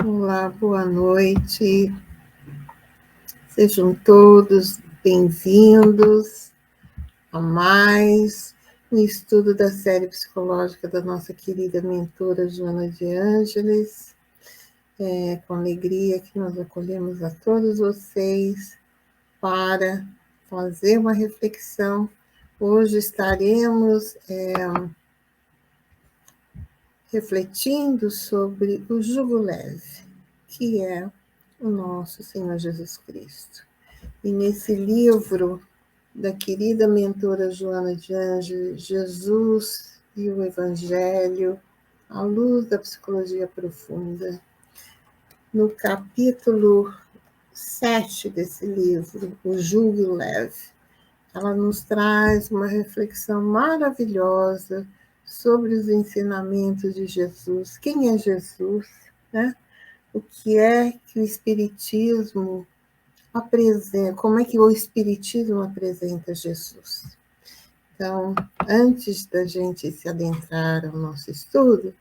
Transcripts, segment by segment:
Olá, boa noite. Sejam todos bem-vindos a mais um estudo da série psicológica da nossa querida mentora Joana de Ângeles. É com alegria que nós acolhemos a todos vocês para fazer uma reflexão. Hoje estaremos refletindo sobre o jugo leve, que é o nosso Senhor Jesus Cristo. E nesse livro da querida mentora Joana de Ângeles, Jesus e o Evangelho, à luz da psicologia profunda, no capítulo 7 desse livro, O Jugo Leve, ela nos traz uma reflexão maravilhosa sobre os ensinamentos de Jesus. Quem é Jesus, né? O que é que o Espiritismo apresenta, como é que o Espiritismo apresenta Jesus. Então, antes da gente se adentrar ao nosso estudo,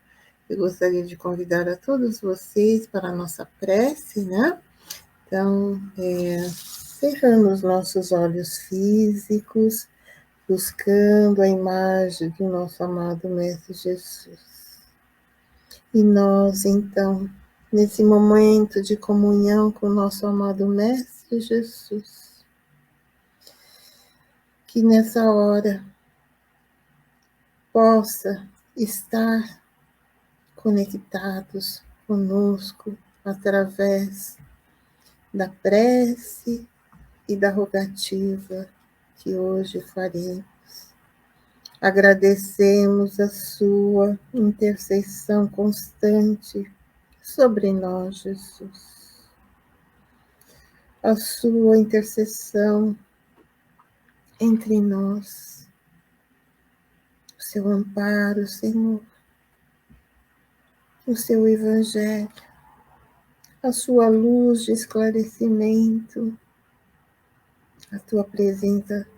eu gostaria de convidar a todos vocês para a nossa prece, né? Então, cerrando os nossos olhos físicos, buscando a imagem do nosso amado Mestre Jesus. E nós, então, nesse momento de comunhão com o nosso amado Mestre Jesus, que nessa hora possa estar conectados conosco através da prece e da rogativa que hoje faremos. Agradecemos a sua intercessão constante sobre nós, Jesus. A sua intercessão entre nós, o seu amparo, Senhor, o seu Evangelho, a sua luz de esclarecimento, a tua presença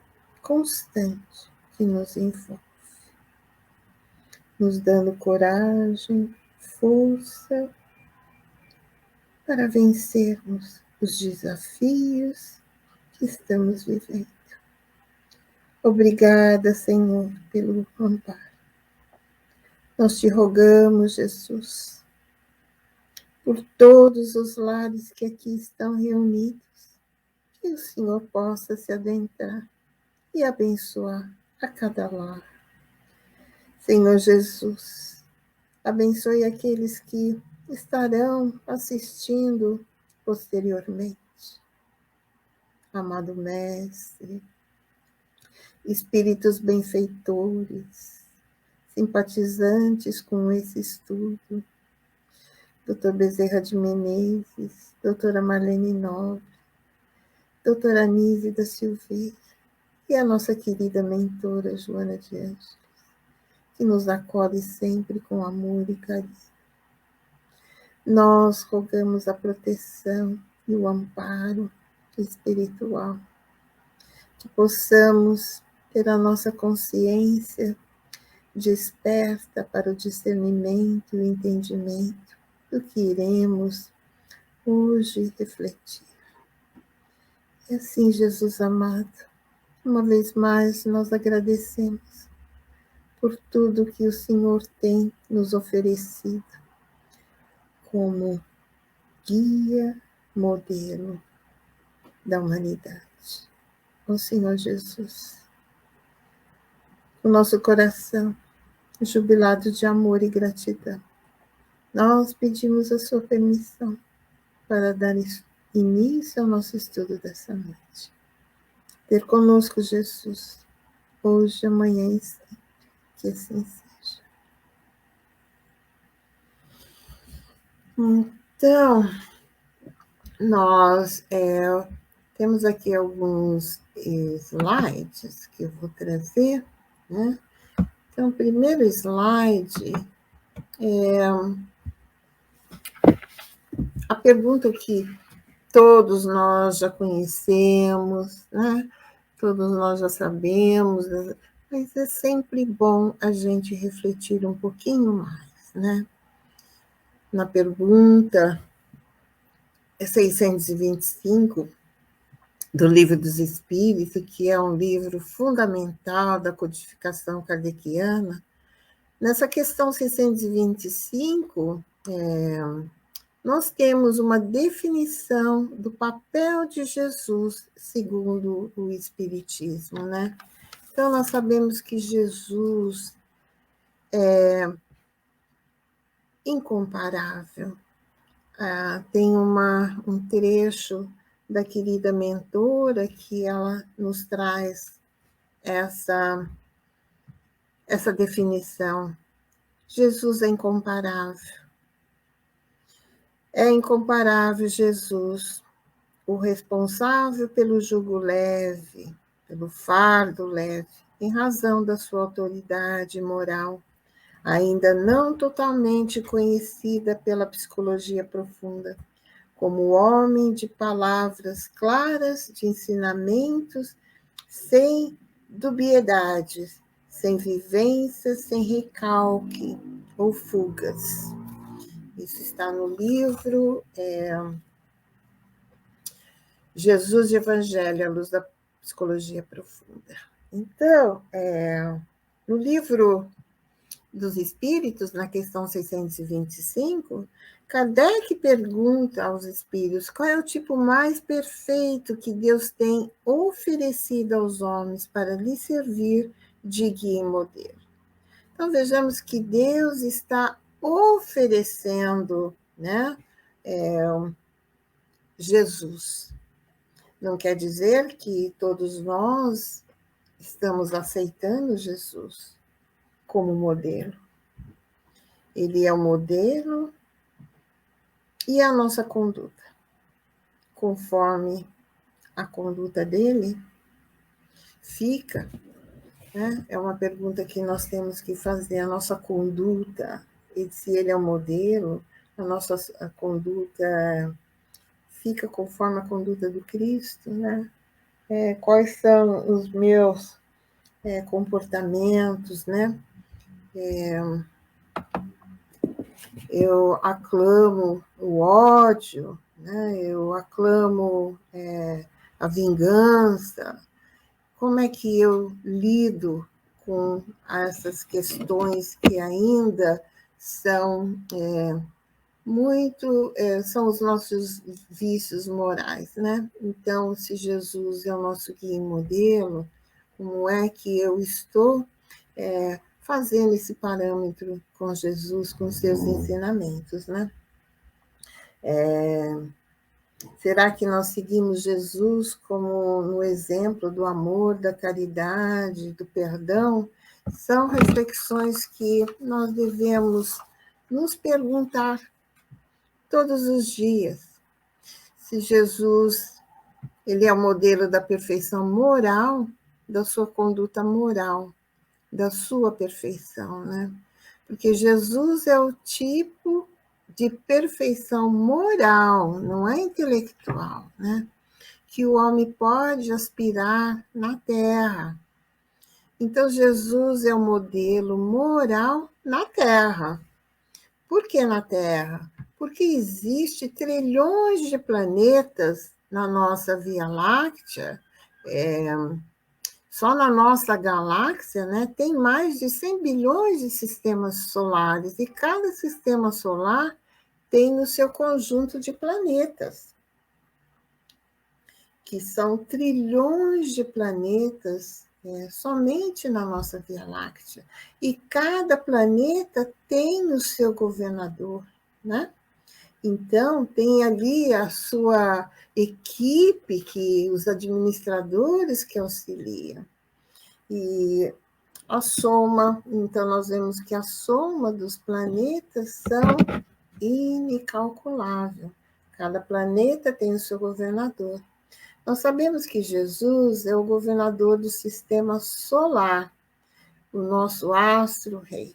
constante que nos envolve, nos dando coragem, força para vencermos os desafios que estamos vivendo. Obrigada, Senhor, pelo amparo. Nós te rogamos, Jesus, por todos os lares que aqui estão reunidos, que o Senhor possa se adentrar e abençoar a cada lar. Senhor Jesus, abençoe aqueles que estarão assistindo posteriormente. Amado Mestre, espíritos benfeitores, simpatizantes com esse estudo, Dr. Bezerra de Menezes, doutora Marlene Nobre, doutora Anísia da Silveira e a nossa querida mentora Joana de Ângeles, que nos acolhe sempre com amor e carinho. Nós rogamos a proteção e o amparo espiritual, que possamos ter a nossa consciência desperta para o discernimento e o entendimento do que iremos hoje refletir. E assim, Jesus amado, uma vez mais nós agradecemos por tudo que o Senhor tem nos oferecido como guia, modelo da humanidade. O Senhor Jesus, o nosso coração jubilado de amor e gratidão, nós pedimos a sua permissão para dar início ao nosso estudo dessa noite. Ter conosco Jesus, hoje, amanhã e sempre, que assim seja. Então, nós temos aqui alguns slides que eu vou trazer, né? Então, o primeiro slide é a pergunta que todos nós já conhecemos, né? Todos nós já sabemos, mas é sempre bom a gente refletir um pouquinho mais, né? Na pergunta 625 do Livro dos Espíritos, que é um livro fundamental da codificação kardeciana, nessa questão 625, nós temos uma definição do papel de Jesus segundo o Espiritismo, né? Então, nós sabemos que Jesus é incomparável. Tem um trecho da querida mentora que ela nos traz essa definição. Jesus é incomparável. É incomparável Jesus, o responsável pelo jugo leve, pelo fardo leve, em razão da sua autoridade moral, ainda não totalmente conhecida pela psicologia profunda, como homem de palavras claras, de ensinamentos, sem dubiedades, sem vivências, sem recalque ou fugas. Isso está no livro Jesus de Evangelho, à luz da psicologia profunda. Então, no livro dos Espíritos, na questão 625, Kardec pergunta aos espíritos qual é o tipo mais perfeito que Deus tem oferecido aos homens para lhe servir de guia e modelo. Então, vejamos que Deus está oferecendo, né, Jesus. Não quer dizer que todos nós estamos aceitando Jesus como modelo. Ele é o modelo e a nossa conduta. Conforme a conduta dele fica, né? É uma pergunta que nós temos que fazer, a nossa conduta, e se ele é o modelo, a conduta fica conforme a conduta do Cristo, né? Quais são os meus comportamentos, né? Eu aclamo o ódio, né? Eu aclamo a vingança. Como é que eu lido com essas questões que ainda são são os nossos vícios morais, né? Então, se Jesus é o nosso guia e modelo, como é que eu estou fazendo esse parâmetro com Jesus, com seus ensinamentos, né? Será que nós seguimos Jesus como no exemplo do amor, da caridade, do perdão? São reflexões que nós devemos nos perguntar todos os dias. Se Jesus ele é o modelo da perfeição moral, da sua conduta moral, da sua perfeição, né? Porque Jesus é o tipo de perfeição moral, não é intelectual, né? Que o homem pode aspirar na Terra. Então, Jesus é o modelo moral na Terra. Por que na Terra? Porque existe trilhões de planetas na nossa Via Láctea, só na nossa galáxia, né, tem mais de 100 bilhões de sistemas solares, e cada sistema solar tem o seu conjunto de planetas, que são trilhões de planetas somente na nossa Via Láctea. E cada planeta tem o seu governador, né? Então, tem ali a sua equipe, os administradores que auxiliam. E a soma, então nós vemos que a soma dos planetas são incalculável. Cada planeta tem o seu governador. Nós sabemos que Jesus é o governador do sistema solar, o nosso astro-rei.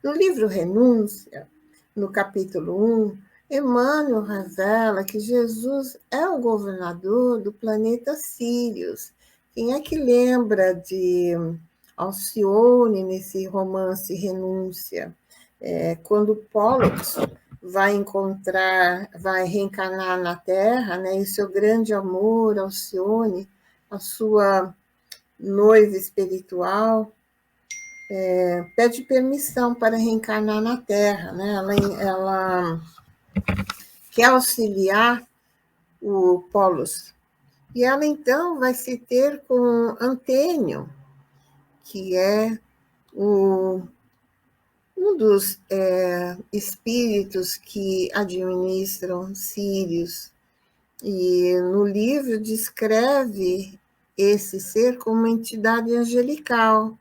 No livro Renúncia, no capítulo 1, Emmanuel revela que Jesus é o governador do planeta Sírius. Quem é que lembra de Alcione nesse romance Renúncia? Quando Pollux, vai reencarnar na Terra, né? E seu grande amor, Alcione, a sua noiva espiritual, pede permissão para reencarnar na Terra, né? Ela quer auxiliar o Polos. E ela, então, vai se ter com Antênio, que é um dos espíritos que administram Sírios. E no livro descreve esse ser como uma entidade angelical,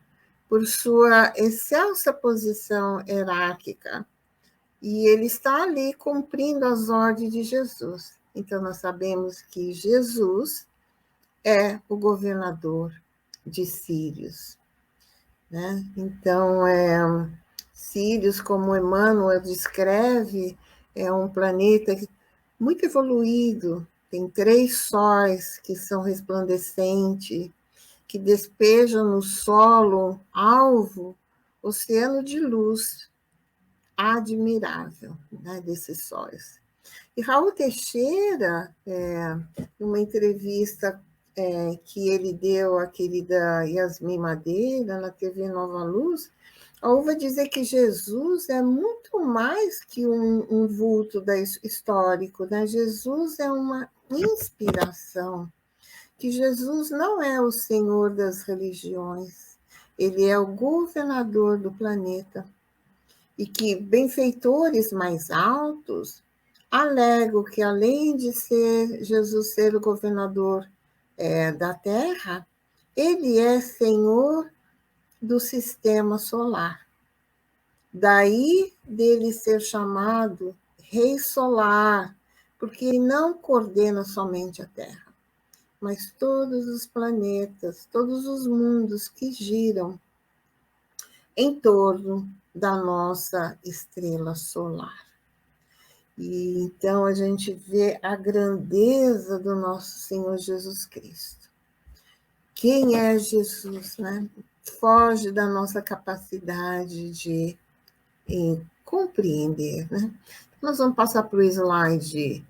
por sua excelsa posição hierárquica. E ele está ali cumprindo as ordens de Jesus. Então, nós sabemos que Jesus é o governador de Sírios, né? Então, Sírios, como Emmanuel descreve, é um planeta muito evoluído, tem 3 sóis que são resplandecentes, que despejam no solo alvo oceano de luz admirável, né, desses sóis. E Raul Teixeira, numa entrevista que ele deu à querida Yasmin Madeira, na TV Nova Luz, vai dizer que Jesus é muito mais que um vulto histórico, né? Jesus é uma inspiração, que Jesus não é o senhor das religiões, ele é o governador do planeta, e que benfeitores mais altos alegam que, além de Jesus ser o governador da Terra, ele é senhor do sistema solar. Daí dele ser chamado Rei Solar, porque ele não coordena somente a Terra, mas todos os planetas, todos os mundos que giram em torno da nossa estrela solar. E então a gente vê a grandeza do nosso Senhor Jesus Cristo. Quem é Jesus, né? Foge da nossa capacidade de compreender, né? Nós vamos passar para o slide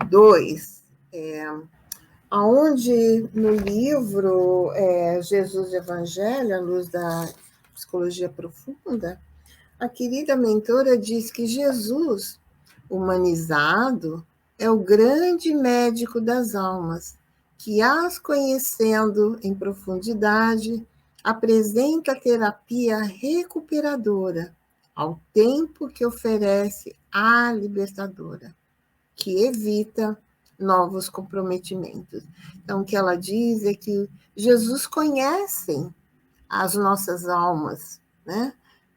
2, onde no livro Jesus Evangelho, à luz da psicologia profunda, a querida mentora diz que Jesus, humanizado, é o grande médico das almas, que, as conhecendo em profundidade, apresenta a terapia recuperadora, ao tempo que oferece a libertadora, que evita novos comprometimentos. Então, o que ela diz é que Jesus conhece as nossas almas, né?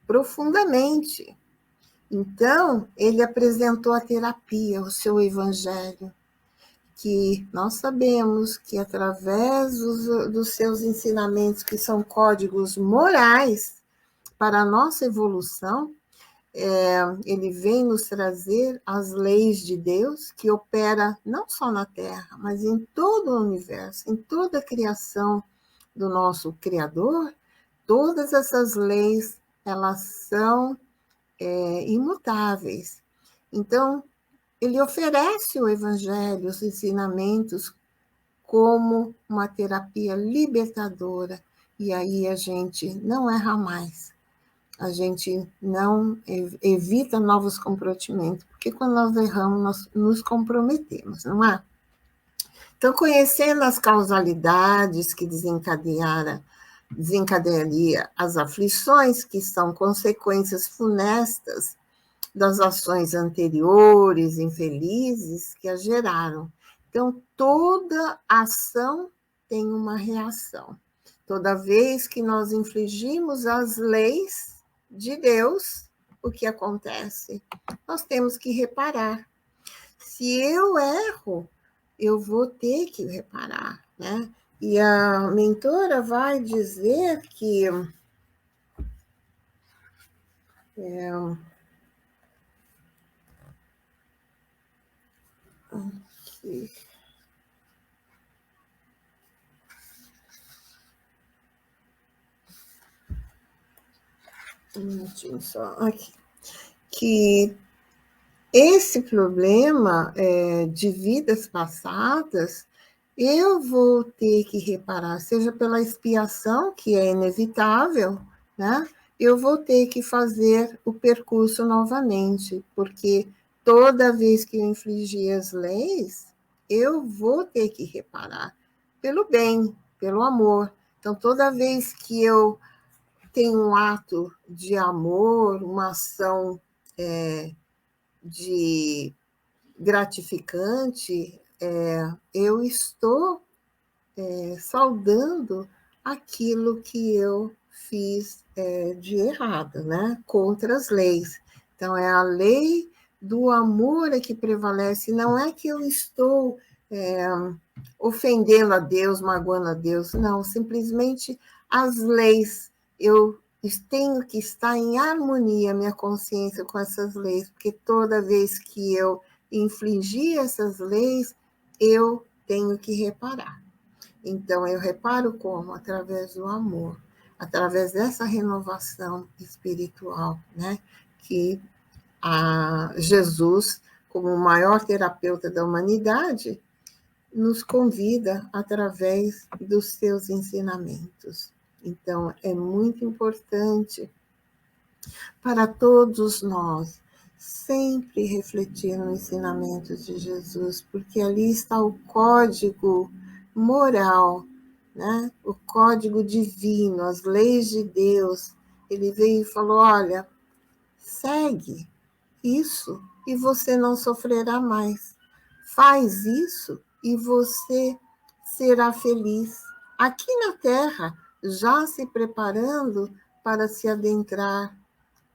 Profundamente. Então, ele apresentou a terapia, o seu evangelho, que nós sabemos que, através dos seus ensinamentos, que são códigos morais para a nossa evolução, ele vem nos trazer as leis de Deus, que opera não só na Terra, mas em todo o universo, em toda a criação do nosso Criador. Todas essas leis, elas são imutáveis. Então, ele oferece o Evangelho, os ensinamentos, como uma terapia libertadora. E aí a gente não erra mais. A gente não evita novos comprometimentos, porque quando nós erramos, nós nos comprometemos, não é? Então, conhecendo as causalidades que desencadearia as aflições, que são consequências funestas das ações anteriores, infelizes, que as geraram. Então, toda ação tem uma reação. Toda vez que nós infringimos as leis de Deus, o que acontece? Nós temos que reparar. Se eu erro, eu vou ter que reparar, né? E a mentora vai dizer que aqui, um minutinho só, aqui, que esse problema de vidas passadas, eu vou ter que reparar, seja pela expiação, que é inevitável, né? Eu vou ter que fazer o percurso novamente, porque toda vez que eu infligir as leis, eu vou ter que reparar pelo bem, pelo amor. Então, toda vez que eu tenho um ato de amor, uma ação de gratificante, eu estou saudando aquilo que eu fiz de errado, né? Contra as leis. Então, é a lei do amor que prevalece, não é que eu estou ofendendo a Deus, magoando a Deus, não, simplesmente as leis, eu tenho que estar em harmonia, minha consciência, com essas leis, porque toda vez que eu infligir essas leis, eu tenho que reparar. Então, eu reparo como? Através do amor, através dessa renovação espiritual, né? Que Jesus, como o maior terapeuta da humanidade, nos convida através dos seus ensinamentos. Então, é muito importante para todos nós sempre refletir no ensinamento de Jesus, porque ali está o código moral, né? O código divino, as leis de Deus. Ele veio e falou: olha, segue isso e você não sofrerá mais. Faz isso e você será feliz. Aqui na Terra, já se preparando para se adentrar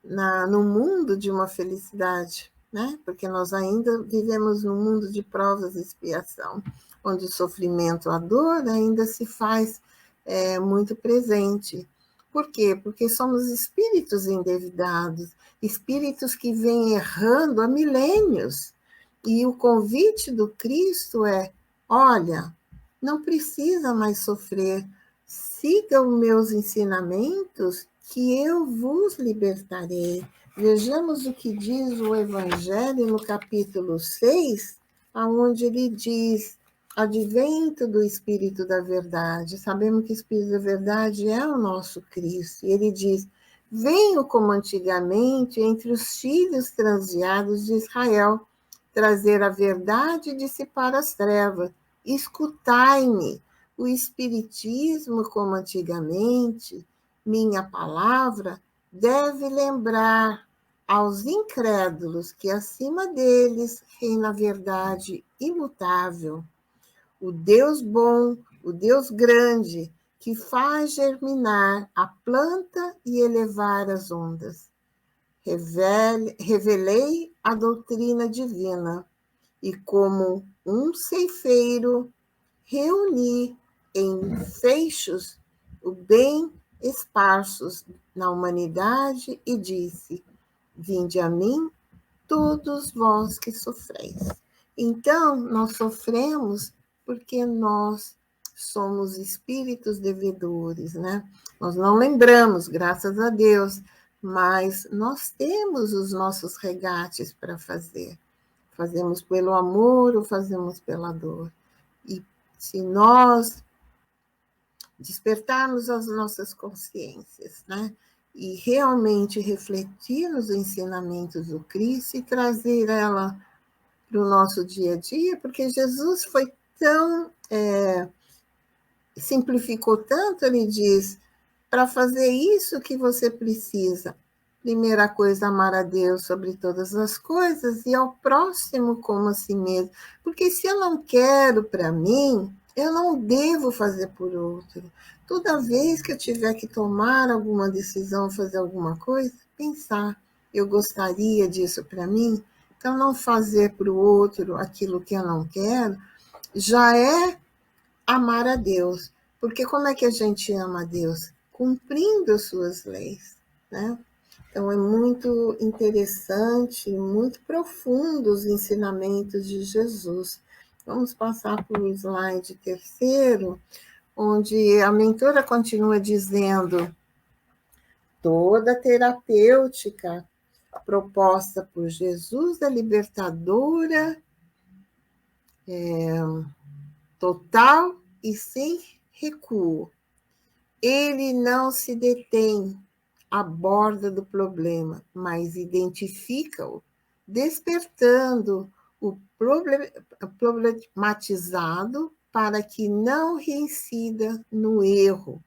no mundo de uma felicidade, né? Porque nós ainda vivemos num mundo de provas e expiação, onde o sofrimento, a dor ainda se faz muito presente. Por quê? Porque somos espíritos endividados, espíritos que vêm errando há milênios. E o convite do Cristo é: olha, não precisa mais sofrer, siga os meus ensinamentos, que eu vos libertarei. Vejamos o que diz o Evangelho no capítulo 6, onde ele diz: advento do Espírito da Verdade. Sabemos que o Espírito da Verdade é o nosso Cristo. E ele diz: venho como antigamente entre os filhos transviados de Israel, trazer a verdade e dissipar as trevas. Escutai-me. O Espiritismo, como antigamente, minha palavra, deve lembrar aos incrédulos que acima deles reina a verdade imutável. O Deus bom, o Deus grande, que faz germinar a planta e elevar as ondas. Revelei a doutrina divina e, como um ceifeiro, reuni em feixos o bem esparsos na humanidade e disse: vinde a mim, todos vós que sofreis. Então, nós sofremos porque nós somos espíritos devedores, né? Nós não lembramos, graças a Deus, mas nós temos os nossos regates para fazer. Fazemos pelo amor ou fazemos pela dor. E se nós despertarmos as nossas consciências, né? E realmente refletir nos ensinamentos do Cristo e trazer ela para o nosso dia a dia, porque Jesus foi tão, simplificou tanto, ele diz, para fazer isso que você precisa, primeira coisa, amar a Deus sobre todas as coisas e ao próximo como a si mesmo. Porque se eu não quero para mim, eu não devo fazer por outro. Toda vez que eu tiver que tomar alguma decisão, fazer alguma coisa, pensar, eu gostaria disso para mim, então não fazer para o outro aquilo que eu não quero, já é amar a Deus. Porque como é que a gente ama a Deus? Cumprindo as suas leis, né? Então, é muito interessante, muito profundo os ensinamentos de Jesus. Vamos passar para o slide terceiro, onde a mentora continua dizendo: toda terapêutica proposta por Jesus, a libertadora, total e sem recuo. Ele não se detém à borda do problema, mas identifica-o, despertando o problematizado para que não reincida no erro,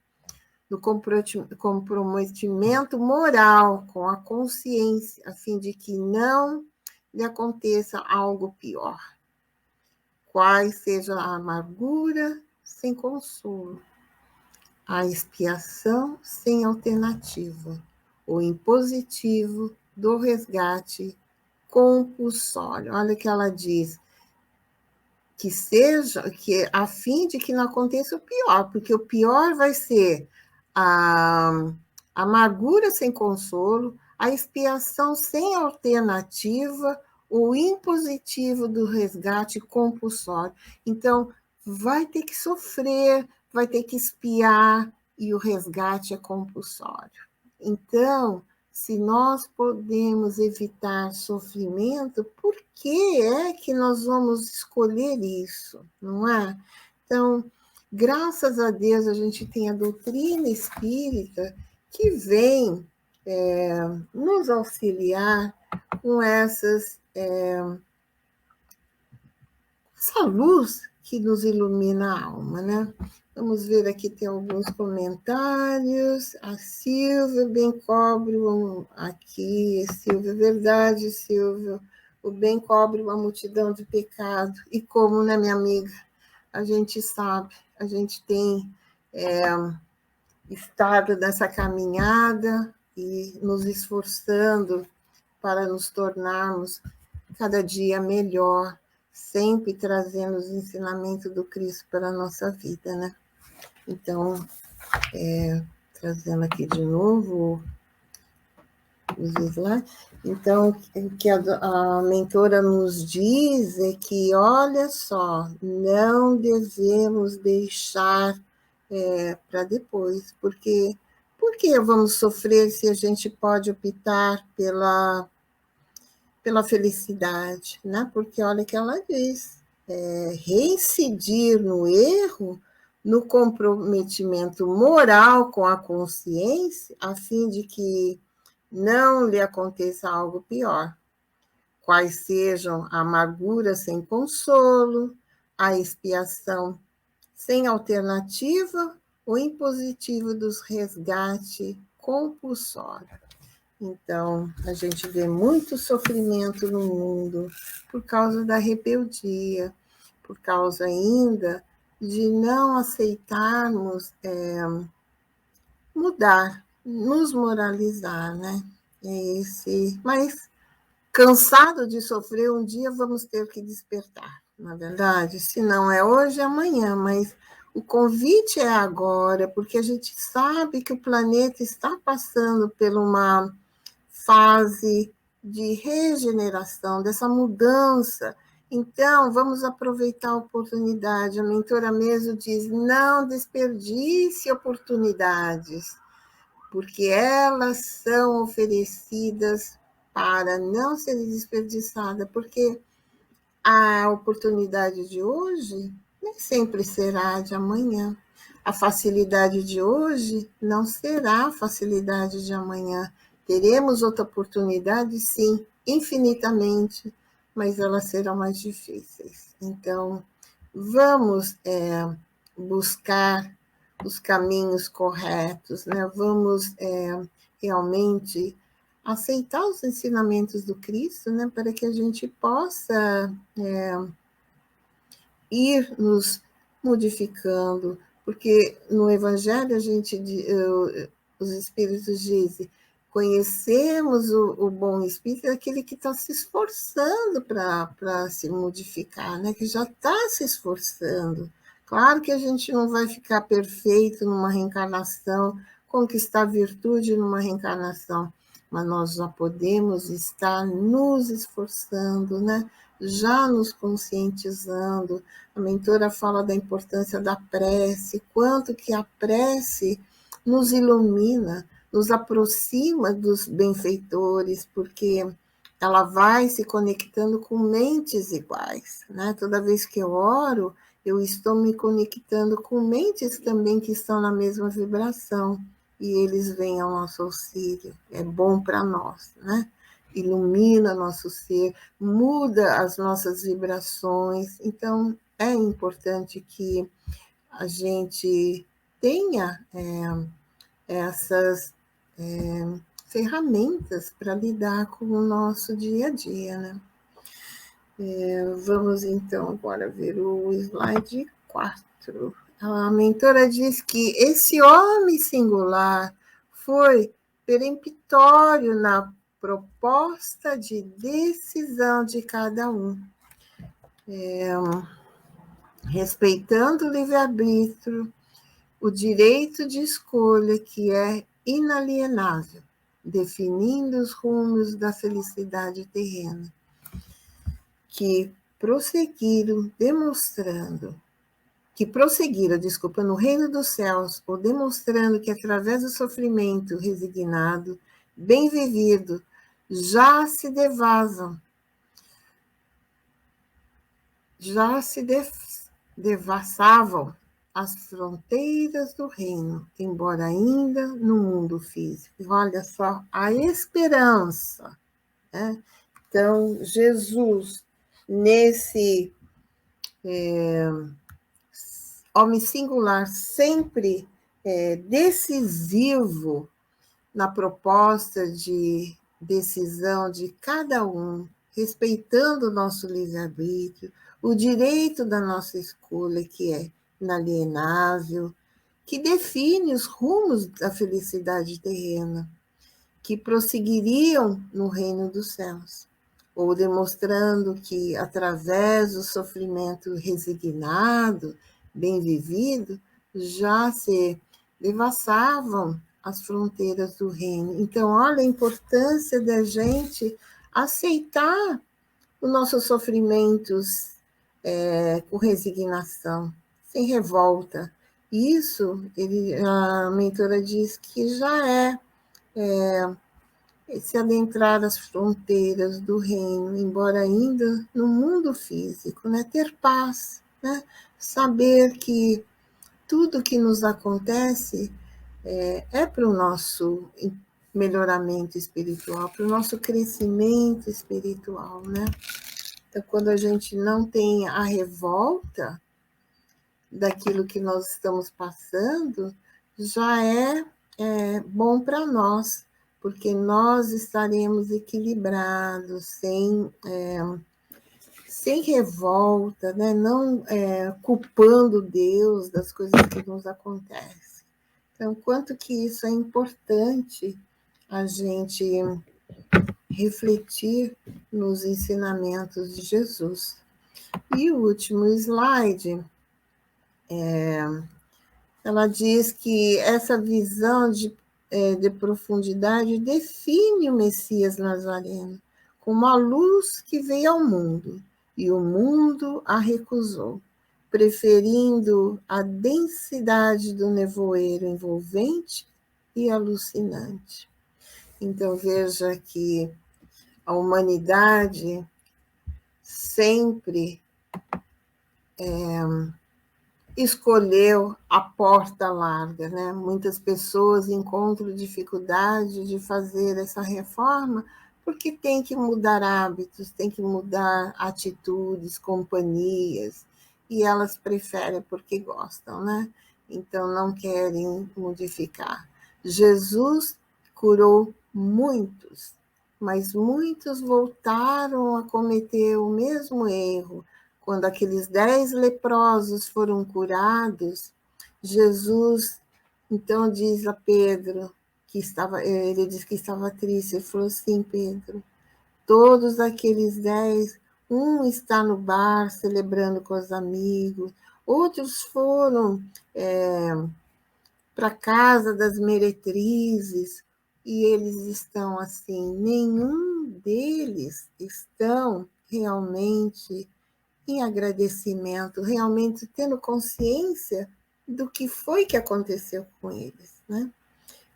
no comprometimento moral com a consciência, a fim de que não lhe aconteça algo pior, qual seja a amargura sem consolo, a expiação sem alternativa, o impositivo do resgate compulsório. Olha o que ela diz, que seja, que a fim de que não aconteça o pior, porque o pior vai ser a amargura sem consolo, a expiação sem alternativa, o impositivo do resgate compulsório. Então, vai ter que sofrer, vai ter que expiar, e o resgate é compulsório. Então, se nós podemos evitar sofrimento, por que é que nós vamos escolher isso, não é? Então, graças a Deus, a gente tem a doutrina espírita que vem nos auxiliar com essa luz que nos ilumina a alma, né? Vamos ver aqui, tem alguns comentários. A Silvia, bem cobre aqui. Silvia, verdade, Silvia. O bem cobre uma multidão de pecado. E como, né, minha amiga? A gente sabe, a gente tem estado nessa caminhada e nos esforçando para nos tornarmos cada dia melhor, sempre trazendo os ensinamentos do Cristo para a nossa vida, né? Então, trazendo aqui de novo os slides. Então, o que a mentora nos diz é que, olha só, não devemos deixar para depois, porque por que vamos sofrer se a gente pode optar pela felicidade, né? Porque olha o que ela diz, reincidir no erro, no comprometimento moral com a consciência, a fim de que não lhe aconteça algo pior, quais sejam a amargura sem consolo, a expiação sem alternativa, o impositivo dos resgate compulsório. Então, a gente vê muito sofrimento no mundo por causa da rebeldia, por causa ainda de não aceitarmos mudar, nos moralizar, né? Mas cansado de sofrer, um dia vamos ter que despertar, na verdade. Se não é hoje, é amanhã, mas o convite é agora, porque a gente sabe que o planeta está passando por uma fase de regeneração, dessa mudança. Então, vamos aproveitar a oportunidade. A mentora mesmo diz, não desperdice oportunidades, porque elas são oferecidas para não serem desperdiçadas, porque a oportunidade de hoje nem sempre será a de amanhã. A facilidade de hoje não será a facilidade de amanhã. Teremos outra oportunidade, sim, infinitamente, mas elas serão mais difíceis. Então, vamos buscar os caminhos corretos, né? Vamos realmente aceitar os ensinamentos do Cristo, né? Para que a gente possa ir nos modificando, porque no Evangelho os Espíritos dizem, conhecemos o bom Espírito, é aquele que está se esforçando para se modificar, né? Que já está se esforçando. Claro que a gente não vai ficar perfeito numa reencarnação, conquistar virtude numa reencarnação, mas nós já podemos estar nos esforçando, né? Já nos conscientizando. A mentora fala da importância da prece, quanto que a prece nos ilumina, nos aproxima dos benfeitores, porque ela vai se conectando com mentes iguais, né? Toda vez que eu oro, eu estou me conectando com mentes também que estão na mesma vibração, e eles vêm ao nosso auxílio. É bom para nós, né? Ilumina nosso ser, muda as nossas vibrações. Então, é importante que a gente tenha essas ferramentas para lidar com o nosso dia a dia, né? Vamos então agora ver o slide 4. A mentora diz que esse homem singular foi peremptório na proposta de decisão de cada um, respeitando o livre-arbítrio, o direito de escolha que é inalienável, definindo os rumos da felicidade terrena, que prosseguiram no reino dos céus, ou demonstrando que através do sofrimento resignado, bem vivido, já se devassavam as fronteiras do reino, embora ainda no mundo físico. Olha só a esperança, né? Então, Jesus, nesse homem singular, sempre decisivo na proposta de decisão de cada um, respeitando o nosso livre-arbítrio, o direito da nossa escolha, que é inalienável, que define os rumos da felicidade terrena, que prosseguiriam no reino dos céus, ou demonstrando que, através do sofrimento resignado, bem vivido, já se devassavam as fronteiras do reino. Então, olha a importância da gente aceitar os nossos sofrimentos com resignação, sem revolta. Isso, a mentora diz que já é se adentrar as fronteiras do reino, embora ainda no mundo físico, né? Ter paz, né? Saber que tudo que nos acontece para o nosso melhoramento espiritual, para o nosso crescimento espiritual, né? Então, quando a gente não tem a revolta daquilo que nós estamos passando, já é bom para nós, porque nós estaremos equilibrados, sem revolta, né? Não culpando Deus das coisas que nos acontecem. Então, quanto que isso é importante a gente refletir nos ensinamentos de Jesus. E o último slide, ela diz que essa visão de profundidade define o Messias Nazareno como a luz que veio ao mundo, e o mundo a recusou, preferindo a densidade do nevoeiro envolvente e alucinante. Então, veja que a humanidade sempre escolheu a porta larga, né? Muitas pessoas encontram dificuldade de fazer essa reforma porque tem que mudar hábitos, tem que mudar atitudes, companhias, e elas preferem porque gostam, né? Então não querem modificar. Jesus curou muitos, mas muitos voltaram a cometer o mesmo erro. Quando aqueles 10 leprosos foram curados, Jesus, então, diz a Pedro, ele disse que estava triste, ele falou assim, Pedro, todos aqueles 10, um está no bar celebrando com os amigos, outros foram para a casa das meretrizes, e eles estão assim, nenhum deles estão realmente em agradecimento, realmente tendo consciência do que foi que aconteceu com eles, né?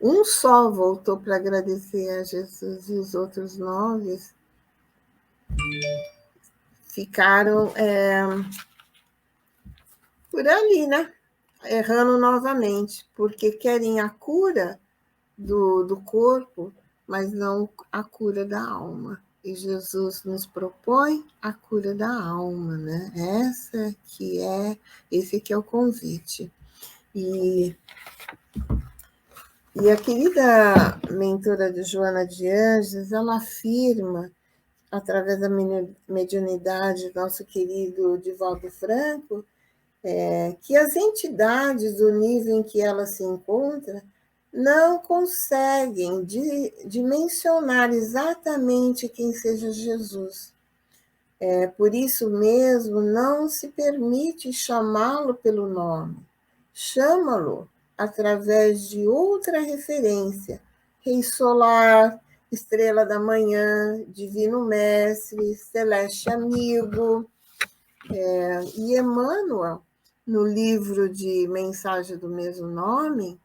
Um só voltou para agradecer a Jesus e os outros 9 ficaram por ali, né? Errando novamente, porque querem a cura do corpo, mas não a cura da alma. E Jesus nos propõe a cura da alma, né? Esse que é o convite. E a querida mentora de Joana de Ângeles, ela afirma, através da mediunidade do nosso querido Divaldo Franco, que as entidades do nível em que ela se encontra não conseguem dimensionar exatamente quem seja Jesus. Por isso mesmo, não se permite chamá-lo pelo nome. Chama-lo através de outra referência. Rei Solar, Estrela da Manhã, Divino Mestre, Celeste Amigo. E Emmanuel, no livro de Mensagem do mesmo nome,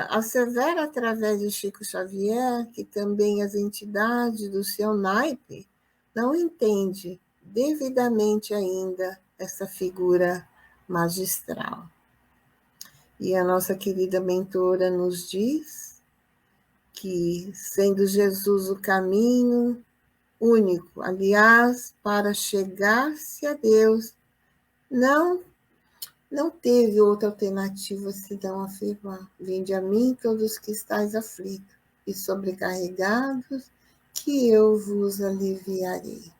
assevera através de Chico Xavier que também as entidades do seu naipe não entendem devidamente ainda essa figura magistral. E a nossa querida mentora nos diz que, sendo Jesus o caminho único, aliás, para chegar-se a Deus, não teve outra alternativa senão afirmar: vinde a mim todos que estáis aflitos e sobrecarregados, que eu vos aliviarei.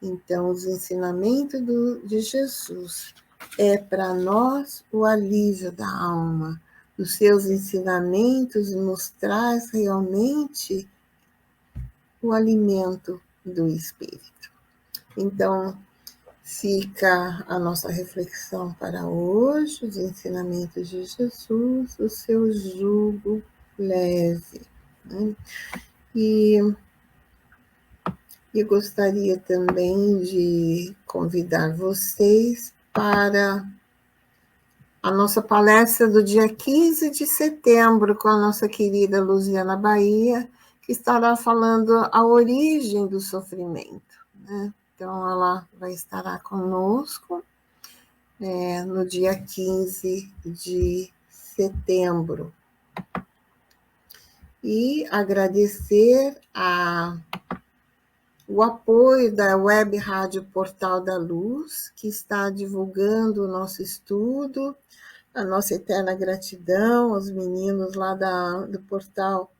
Então, os ensinamentos de Jesus é para nós o alívio da alma. Os seus ensinamentos nos traz realmente o alimento do espírito. Então, fica a nossa reflexão para hoje, os ensinamentos de Jesus, o seu jugo leve. Né? E gostaria também de convidar vocês para a nossa palestra do dia 15 de setembro com a nossa querida Luziana Bahia, que estará falando a origem do sofrimento. Né? Então, ela vai estar conosco no dia 15 de setembro. E agradecer o apoio da Web Rádio Portal da Luz, que está divulgando o nosso estudo, a nossa eterna gratidão aos meninos lá do Portal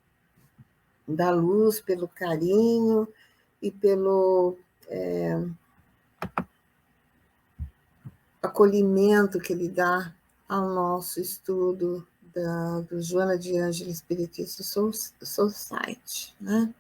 da Luz pelo carinho e pelo acolhimento que ele dá ao nosso estudo do Joana de Ângeles Spiritista Society, né?